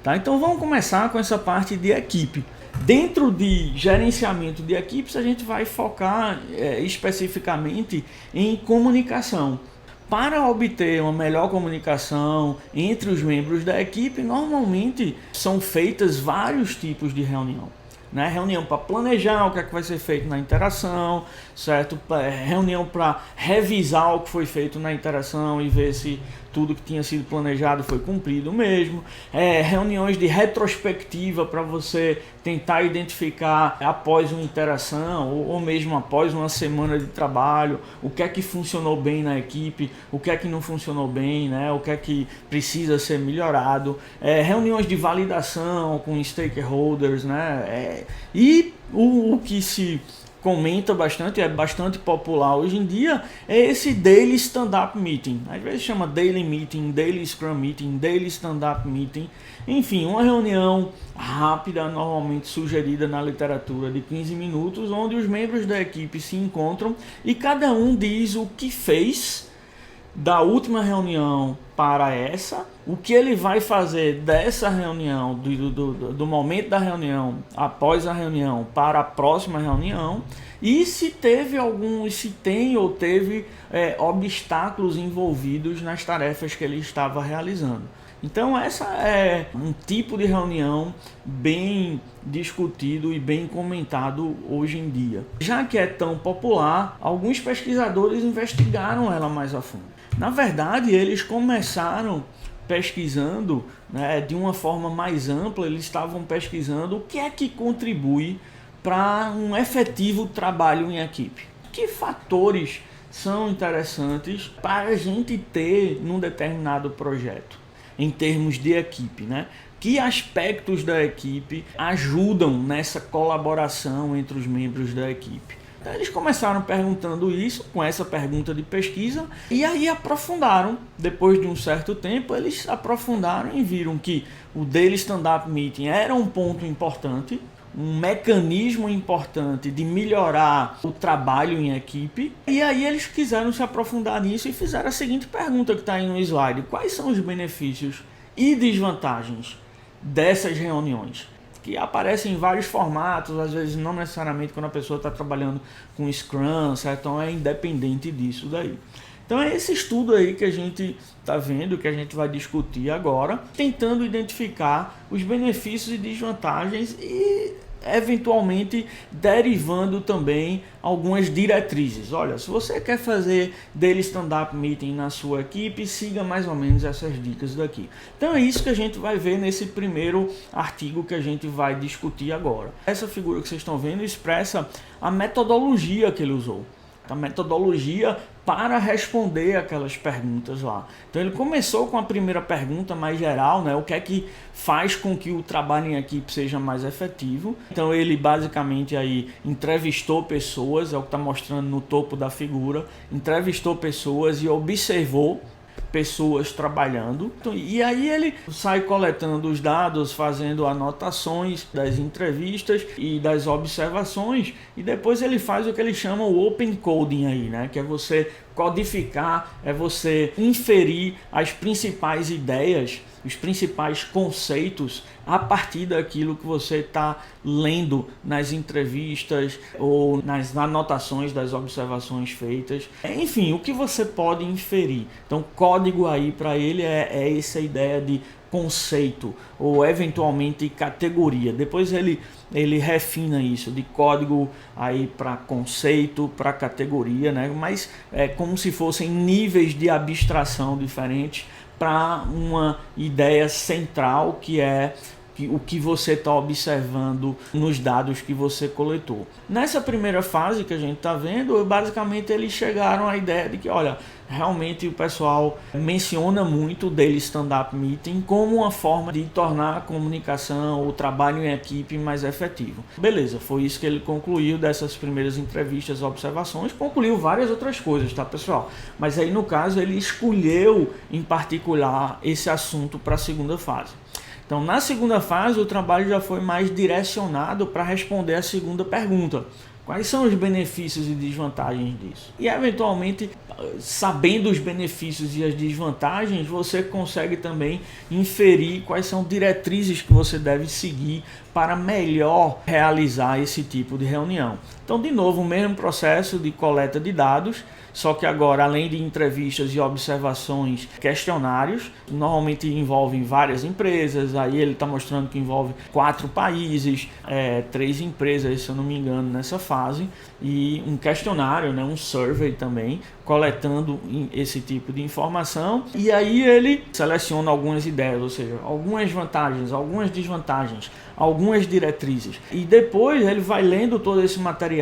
Tá? Então vamos começar com essa parte de equipe. Dentro de gerenciamento de equipes, a gente vai focar especificamente em comunicação. Para obter uma melhor comunicação entre os membros da equipe, normalmente são feitas vários tipos de reunião. Né? Reunião para planejar o que é que vai ser feito na interação, certo? Reunião para revisar o que foi feito na interação e ver se tudo que tinha sido planejado foi cumprido mesmo. Reuniões de retrospectiva para você tentar identificar após uma interação ou mesmo após uma semana de trabalho o que é que funcionou bem na equipe, o que é que não funcionou bem, né? O que é que precisa ser melhorado. Reuniões de validação com stakeholders, né? E o que se comenta bastante, é bastante popular hoje em dia, é esse Daily Stand-Up Meeting. Às vezes chama Daily Meeting, Daily Scrum Meeting, Daily Stand-Up Meeting. Enfim, uma reunião rápida, normalmente sugerida na literatura de 15 minutos, onde os membros da equipe se encontram e cada um diz o que fez da última reunião para essa, o que ele vai fazer dessa reunião, do momento da reunião, após a reunião, para a próxima reunião, e se tem ou teve obstáculos envolvidos nas tarefas que ele estava realizando. Então essa é um tipo de reunião bem discutido e bem comentado hoje em dia. Já que é tão popular, alguns pesquisadores investigaram ela mais a fundo. Na verdade, eles começaram pesquisando, né, de uma forma mais ampla, eles estavam pesquisando o que é que contribui para um efetivo trabalho em equipe. Que fatores são interessantes para a gente ter num determinado projeto, em termos de equipe, né? Que aspectos da equipe ajudam nessa colaboração entre os membros da equipe? Então, eles começaram perguntando isso, com essa pergunta de pesquisa, e aí aprofundaram. Depois de um certo tempo, eles aprofundaram e viram que o Daily Stand-Up Meeting era um ponto importante, um mecanismo importante de melhorar o trabalho em equipe. E aí eles quiseram se aprofundar nisso e fizeram a seguinte pergunta que está aí no slide: quais são os benefícios e desvantagens dessas reuniões? Que aparecem em vários formatos, às vezes não necessariamente quando a pessoa está trabalhando com Scrum, certo? Então é independente disso daí. Então é esse estudo aí que a gente está vendo, que a gente vai discutir agora, tentando identificar os benefícios e desvantagens e eventualmente derivando também algumas diretrizes. Olha, se você quer fazer Daily Stand-Up Meeting na sua equipe, siga mais ou menos essas dicas daqui. Então é isso que a gente vai ver nesse primeiro artigo que a gente vai discutir agora. Essa figura que vocês estão vendo expressa a metodologia que ele usou. A metodologia para responder aquelas perguntas lá. Então ele começou com a primeira pergunta mais geral, né? O que é que faz com que o trabalho em equipe seja mais efetivo. Então ele basicamente aí entrevistou pessoas, é o que está mostrando no topo da figura, entrevistou pessoas e observou pessoas trabalhando. E aí ele sai coletando os dados, fazendo anotações das entrevistas e das observações, e depois ele faz o que ele chama o open coding aí, né? Que é você codificar, é você inferir as principais ideias, os principais conceitos a partir daquilo que você está lendo nas entrevistas ou nas anotações das observações feitas. Enfim, o que você pode inferir. Então, código aí para ele é essa ideia de conceito ou eventualmente categoria. Depois ele refina isso de código aí para conceito, para categoria, né? Mas é como se fossem níveis de abstração diferentes para uma ideia central que é o que você está observando nos dados que você coletou. Nessa primeira fase que a gente está vendo, basicamente eles chegaram à ideia de que, olha, realmente o pessoal menciona muito o Daily Stand-Up Meeting como uma forma de tornar a comunicação, o trabalho em equipe mais efetivo. Beleza, foi isso que ele concluiu dessas primeiras entrevistas, observações, concluiu várias outras coisas, tá, pessoal? Mas aí no caso ele escolheu em particular esse assunto para a segunda fase. Então, na segunda fase, o trabalho já foi mais direcionado para responder a segunda pergunta. Quais são os benefícios e desvantagens disso? E eventualmente, sabendo os benefícios e as desvantagens, você consegue também inferir quais são diretrizes que você deve seguir para melhor realizar esse tipo de reunião. Então, de novo, o mesmo processo de coleta de dados, só que agora, além de entrevistas e observações, questionários, normalmente envolvem várias empresas, aí ele está mostrando que envolve 4 países, 3 empresas, se eu não me engano, nessa fase, e um questionário, né, um survey também, coletando esse tipo de informação, e aí ele seleciona algumas ideias, ou seja, algumas vantagens, algumas desvantagens, algumas diretrizes, e depois ele vai lendo todo esse material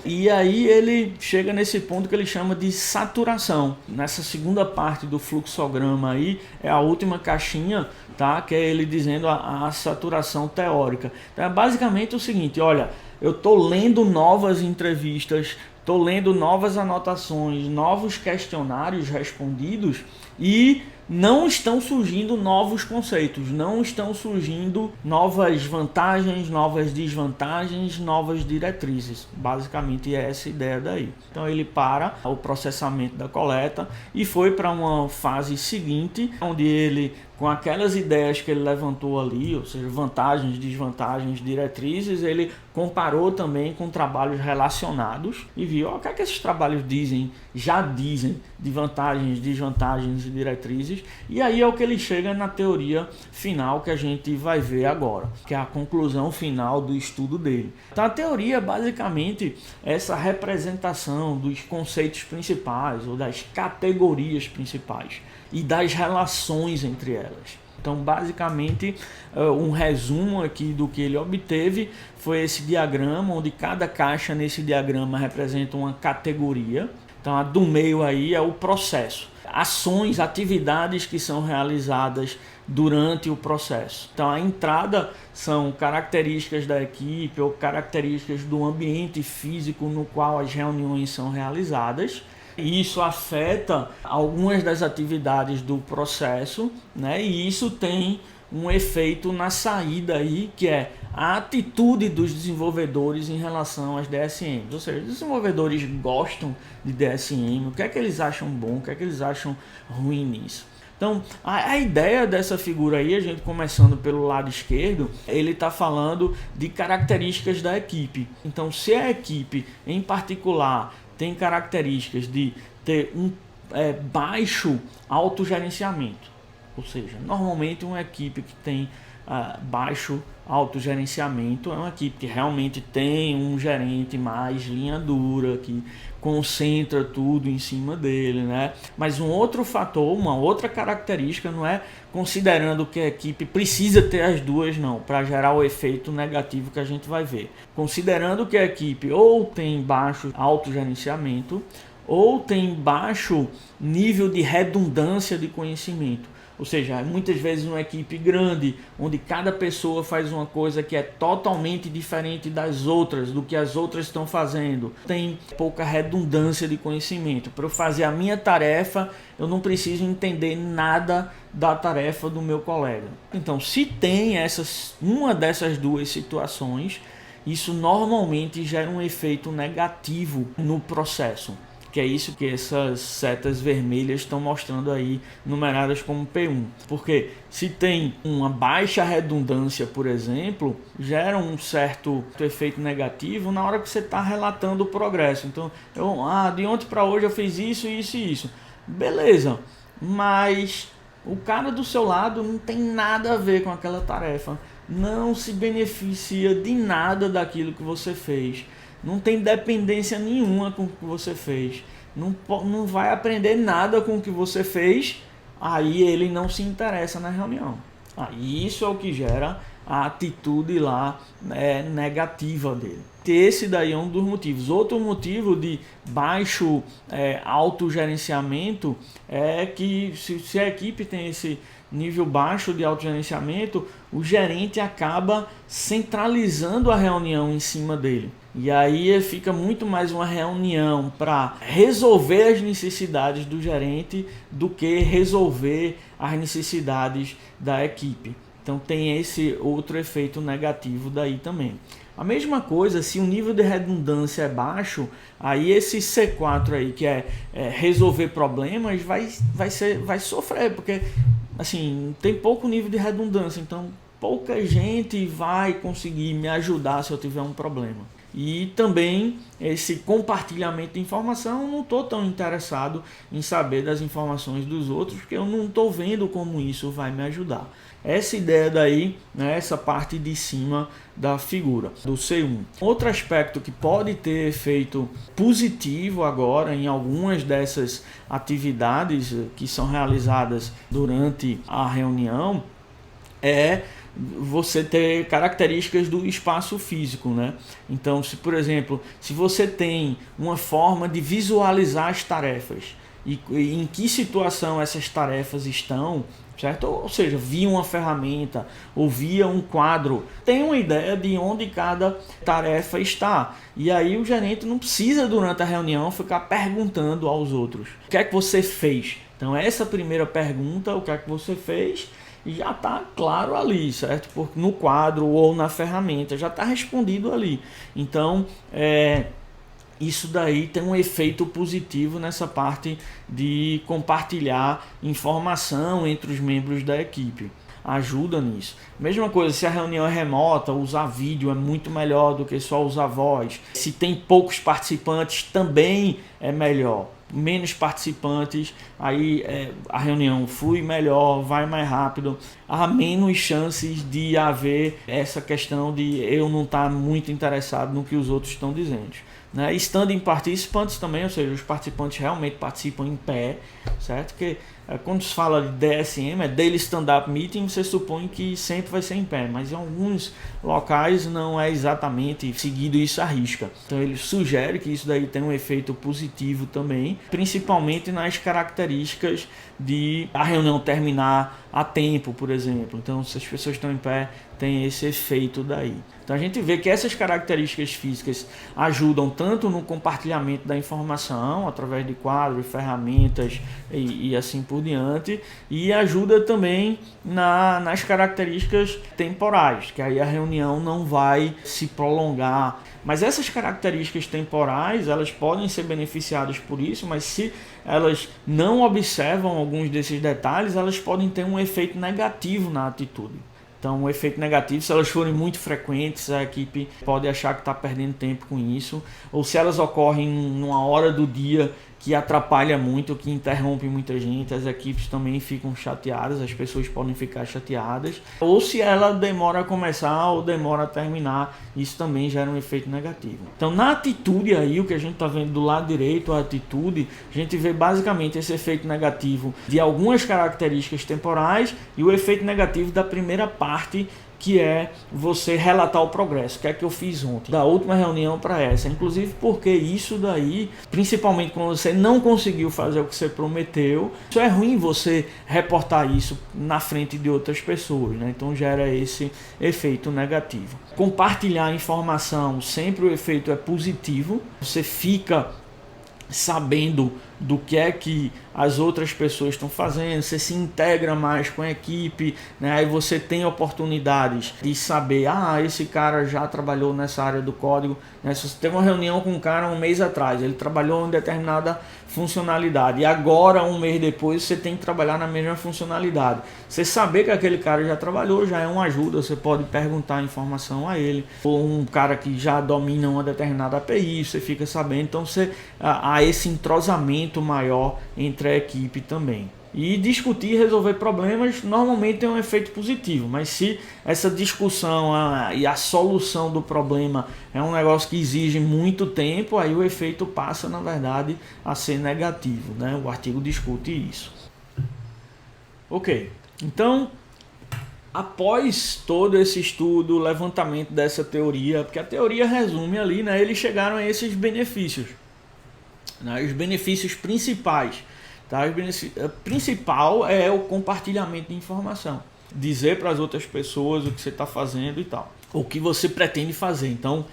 e aí ele chega nesse ponto que ele chama de saturação. Nessa segunda parte do fluxograma aí é a última caixinha, tá? Que é ele dizendo a saturação teórica. Então é basicamente o seguinte: olha, eu estou lendo novas entrevistas, estou lendo novas anotações, novos questionários respondidos e não estão surgindo novos conceitos, não estão surgindo novas vantagens, novas desvantagens, novas diretrizes. Basicamente é essa ideia daí. Então ele para o processamento da coleta e foi para uma fase seguinte, onde ele, com aquelas ideias que ele levantou ali, ou seja, vantagens, desvantagens, diretrizes, ele comparou também com trabalhos relacionados e viu o que é que esses trabalhos já dizem de vantagens, desvantagens e diretrizes, e aí é o que ele chega na teoria final que a gente vai ver agora, que é a conclusão final do estudo dele. Então a teoria basicamente é essa representação dos conceitos principais ou das categorias principais e das relações entre elas. Então, basicamente, um resumo aqui do que ele obteve foi esse diagrama, onde cada caixa nesse diagrama representa uma categoria. Então, a do meio aí é o processo. Ações, atividades que são realizadas durante o processo. Então, a entrada são características da equipe ou características do ambiente físico no qual as reuniões são realizadas. Isso afeta algumas das atividades do processo, né? E isso tem um efeito na saída aí, que é a atitude dos desenvolvedores em relação às DSMs. Ou seja, os desenvolvedores gostam de DSM, o que é que eles acham bom, o que é que eles acham ruim nisso. Então, a ideia dessa figura aí, a gente começando pelo lado esquerdo, ele está falando de características da equipe. Então, se a equipe em particular tem características de ter um baixo autogerenciamento, ou seja, normalmente uma equipe que tem baixo autogerenciamento é uma equipe que realmente tem um gerente mais linha dura, que concentra tudo em cima dele, né? Mas um outro fator, uma outra característica, não é considerando que a equipe precisa ter as duas, não, para gerar o efeito negativo que a gente vai ver. Considerando que a equipe ou tem baixo autogerenciamento ou tem baixo nível de redundância de conhecimento. Ou seja, muitas vezes uma equipe grande, onde cada pessoa faz uma coisa que é totalmente diferente das outras, do que as outras estão fazendo. Tem pouca redundância de conhecimento. Para eu fazer a minha tarefa, eu não preciso entender nada da tarefa do meu colega. Então, se tem uma dessas duas situações, isso normalmente gera um efeito negativo no processo. Que é isso que essas setas vermelhas estão mostrando aí, numeradas como P1. Porque se tem uma baixa redundância, por exemplo, gera um certo efeito negativo na hora que você está relatando o progresso. Então, de ontem para hoje eu fiz isso, isso e isso. Beleza, mas o cara do seu lado não tem nada a ver com aquela tarefa. Não se beneficia de nada daquilo que você fez. Não tem dependência nenhuma com o que você fez, não vai aprender nada com o que você fez, aí ele não se interessa na reunião. Isso é o que gera a atitude lá negativa dele. Esse daí é um dos motivos. Outro motivo de baixo autogerenciamento é que se a equipe tem esse nível baixo de autogerenciamento, o gerente acaba centralizando a reunião em cima dele. E aí fica muito mais uma reunião para resolver as necessidades do gerente do que resolver as necessidades da equipe. Então tem esse outro efeito negativo daí também. A mesma coisa, se o nível de redundância é baixo, aí esse C4 aí, que é resolver problemas, vai sofrer, porque assim, tem pouco nível de redundância, então pouca gente vai conseguir me ajudar se eu tiver um problema. E também esse compartilhamento de informação, eu não estou tão interessado em saber das informações dos outros, porque eu não estou vendo como isso vai me ajudar. Essa ideia daí, né, essa parte de cima da figura do C1. Outro aspecto que pode ter efeito positivo agora em algumas dessas atividades que são realizadas durante a reunião é você ter características do espaço físico, né? Então, se por exemplo, se você tem uma forma de visualizar as tarefas e em que situação essas tarefas estão, certo? Ou seja, via uma ferramenta ou via um quadro, tem uma ideia de onde cada tarefa está. E aí o gerente não precisa durante a reunião ficar perguntando aos outros: o que é que você fez? Então essa primeira pergunta, o que é que você fez, e já está claro ali, certo? Porque no quadro ou na ferramenta já está respondido ali. Então, isso daí tem um efeito positivo nessa parte de compartilhar informação entre os membros da equipe. Ajuda nisso. Mesma coisa, se a reunião é remota, usar vídeo é muito melhor do que só usar voz. Se tem poucos participantes, também é melhor. Menos participantes, aí a reunião flui melhor, vai mais rápido, há menos chances de haver essa questão de eu não estar muito interessado no que os outros estão dizendo. Né? Estando em participantes também, ou seja, os participantes realmente participam em pé, certo? Porque quando se fala de DSM, Daily Stand-Up Meeting, você supõe que sempre vai ser em pé, mas em alguns locais não é exatamente seguido isso à risca. Então ele sugere que isso daí tem um efeito positivo também, principalmente nas características de a reunião terminar a tempo, por exemplo. Então, se as pessoas estão em pé, tem esse efeito daí. Então a gente vê que essas características físicas ajudam tanto no compartilhamento da informação, através de quadros, ferramentas e assim por diante, e ajuda também nas características temporais, que aí a reunião não vai se prolongar. Mas essas características temporais, elas podem ser beneficiadas por isso, mas se elas não observam alguns desses detalhes, elas podem ter um efeito negativo na atitude. Então, o efeito negativo, se elas forem muito frequentes, a equipe pode achar que está perdendo tempo com isso, ou se elas ocorrem numa hora do dia que atrapalha muito, que interrompe muita gente, as equipes também ficam chateadas, as pessoas podem ficar chateadas, ou se ela demora a começar ou demora a terminar, isso também gera um efeito negativo. Então, na atitude aí, o que a gente está vendo do lado direito, a atitude, a gente vê basicamente esse efeito negativo de algumas características temporais e o efeito negativo da primeira parte, que é você relatar o progresso, o que é que eu fiz ontem, da última reunião para essa, inclusive porque isso daí, principalmente quando você não conseguiu fazer o que você prometeu, isso é ruim você reportar isso na frente de outras pessoas, né? Então gera esse efeito negativo. Compartilhar informação, sempre o efeito é positivo, você fica sabendo do que é que as outras pessoas estão fazendo, você se integra mais com a equipe, né? Aí você tem oportunidades de saber, esse cara já trabalhou nessa área do código, né? Se você teve uma reunião com um cara um mês atrás, ele trabalhou em determinada funcionalidade e agora, um mês depois, você tem que trabalhar na mesma funcionalidade. Você saber que aquele cara já trabalhou já é uma ajuda, você pode perguntar informação a ele, ou um cara que já domina uma determinada API, você fica sabendo, então há esse entrosamento maior entre a equipe também. E discutir e resolver problemas normalmente tem um efeito positivo, mas se essa discussão e a solução do problema é um negócio que exige muito tempo, aí o efeito passa, na verdade, a ser negativo, né? O artigo discute isso. Ok, então, após todo esse estudo, o levantamento dessa teoria, porque a teoria resume ali, né? Eles chegaram a esses benefícios, né? Os benefícios principais. Tá? O principal é o compartilhamento de informação. Dizer para as outras pessoas o que você está fazendo e tal. O que você pretende fazer. Então,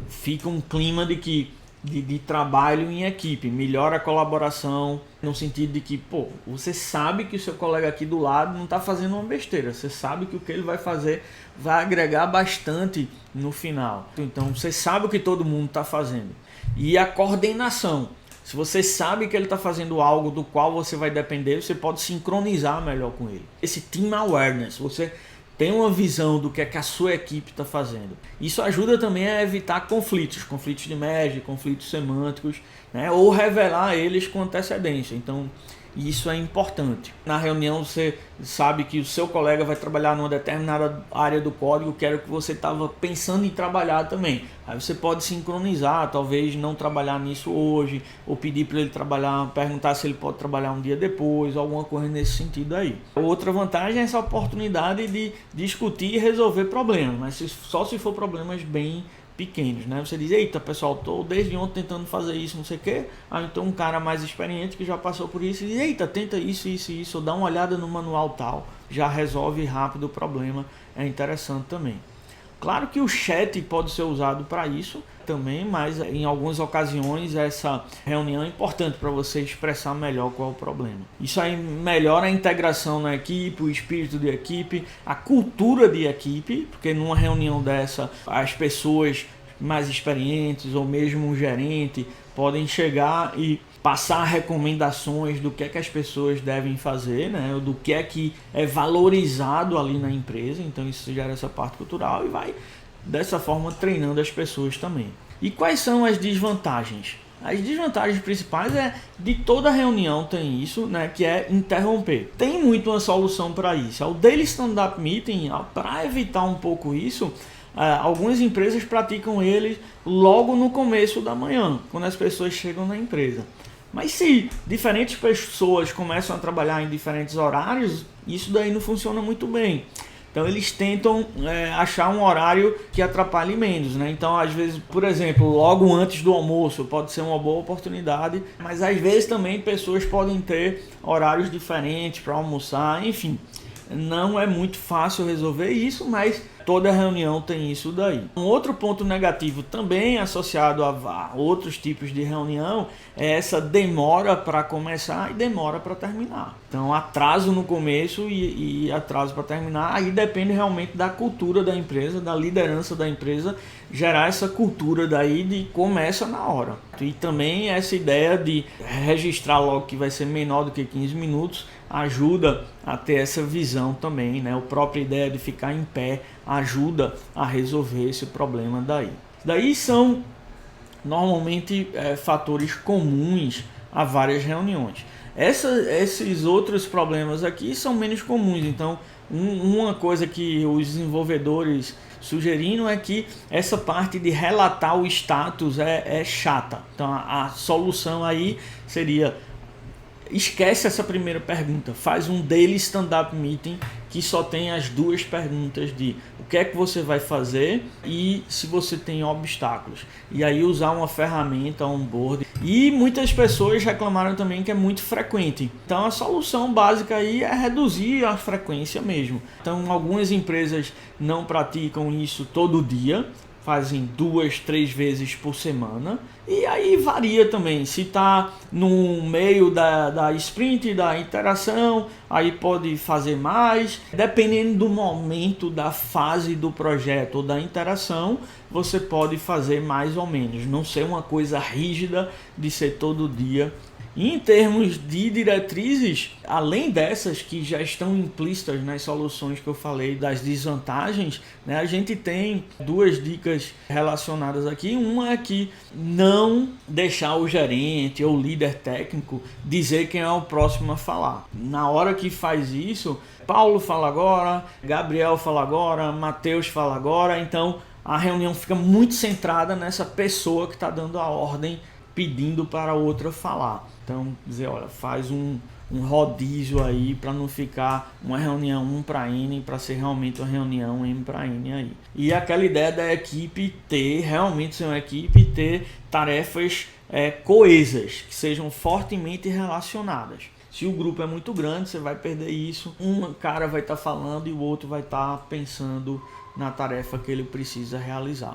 fica um clima de que de trabalho em equipe, melhora a colaboração, no sentido de que, pô, você sabe que o seu colega aqui do lado não está fazendo uma besteira, você sabe que o que ele vai fazer vai agregar bastante no final. Então você sabe o que todo mundo está fazendo. E a coordenação. Se você sabe que ele está fazendo algo do qual você vai depender, você pode sincronizar melhor com ele. Esse team awareness, você tem uma visão do que é que a sua equipe está fazendo. Isso ajuda também a evitar conflitos de merge, conflitos semânticos, né? Ou revelar eles com antecedência. Então, isso é importante. Na reunião você sabe que o seu colega vai trabalhar numa determinada área do código, que era o que você estava pensando em trabalhar também. Aí você pode sincronizar, talvez não trabalhar nisso hoje, ou pedir para ele trabalhar, perguntar se ele pode trabalhar um dia depois, alguma coisa nesse sentido aí. Outra vantagem é essa oportunidade de discutir e resolver problemas, mas só se for problemas bem pequenos, né? Você diz, eita pessoal, tô desde ontem tentando fazer isso, não sei o que. Aí então um cara mais experiente que já passou por isso diz, eita, tenta isso, ou dá uma olhada no manual tal, já resolve rápido o problema, é interessante também. Claro que o chat pode ser usado para isso também, mas em algumas ocasiões essa reunião é importante para você expressar melhor qual é o problema. Isso aí melhora a integração na equipe, o espírito de equipe, a cultura de equipe, porque numa reunião dessa as pessoas mais experientes ou mesmo um gerente podem chegar e passar recomendações do que é que as pessoas devem fazer, né? Do que é valorizado ali na empresa. Então isso gera essa parte cultural e vai dessa forma treinando as pessoas também. E quais são as desvantagens? As desvantagens principais de toda reunião tem isso, né, que é interromper. Tem muito uma solução para isso. O Daily Stand-Up Meeting, para evitar um pouco isso, algumas empresas praticam ele logo no começo da manhã, quando as pessoas chegam na empresa. Mas se diferentes pessoas começam a trabalhar em diferentes horários, isso daí não funciona muito bem. Então eles tentam achar um horário que atrapalhe menos, né? Então às vezes, por exemplo, logo antes do almoço pode ser uma boa oportunidade, mas às vezes também pessoas podem ter horários diferentes para almoçar, enfim. Não é muito fácil resolver isso, mas toda reunião tem isso daí. Um outro ponto negativo também associado a outros tipos de reunião é essa demora para começar e demora para terminar. Então atraso no começo e atraso para terminar, aí depende realmente da cultura da empresa, da liderança da empresa, gerar essa cultura daí de começa na hora. E também essa ideia de registrar logo que vai ser menor do que 15 minutos, ajuda a ter essa visão também, né? A própria ideia de ficar em pé ajuda a resolver esse problema daí. Daí são normalmente fatores comuns a várias reuniões. Esses outros problemas aqui são menos comuns, então uma coisa que os desenvolvedores sugeriram é que essa parte de relatar o status é chata. Então a solução aí seria: esquece essa primeira pergunta, faz um daily stand-up meeting que só tem as duas perguntas de o que é que você vai fazer e se você tem obstáculos. E aí usar uma ferramenta onboard. E muitas pessoas reclamaram também que é muito frequente. Então a solução básica aí é reduzir a frequência mesmo. Então algumas empresas não praticam isso todo dia, fazem 2, 3 vezes por semana. E aí varia também, se está no meio da sprint, da interação, aí pode fazer mais. Dependendo do momento, da fase do projeto ou da interação, você pode fazer mais ou menos. Não ser uma coisa rígida de ser todo dia. E em termos de diretrizes, além dessas que já estão implícitas nas soluções que eu falei das desvantagens, né, a gente tem duas dicas relacionadas aqui. Uma é que não deixar o gerente ou o líder técnico dizer quem é o próximo a falar. Na hora que faz isso, Paulo fala agora, Gabriel fala agora, Matheus fala agora, então a reunião fica muito centrada nessa pessoa que está dando a ordem, pedindo para a outra falar. Então, dizer, olha, faz um rodízio aí para não ficar uma reunião 1 para N, para ser realmente uma reunião M para N aí. E aquela ideia da equipe ter, realmente ser uma equipe, ter tarefas coesas, que sejam fortemente relacionadas. Se o grupo é muito grande, você vai perder isso. Um cara vai estar falando e o outro vai estar pensando na tarefa que ele precisa realizar.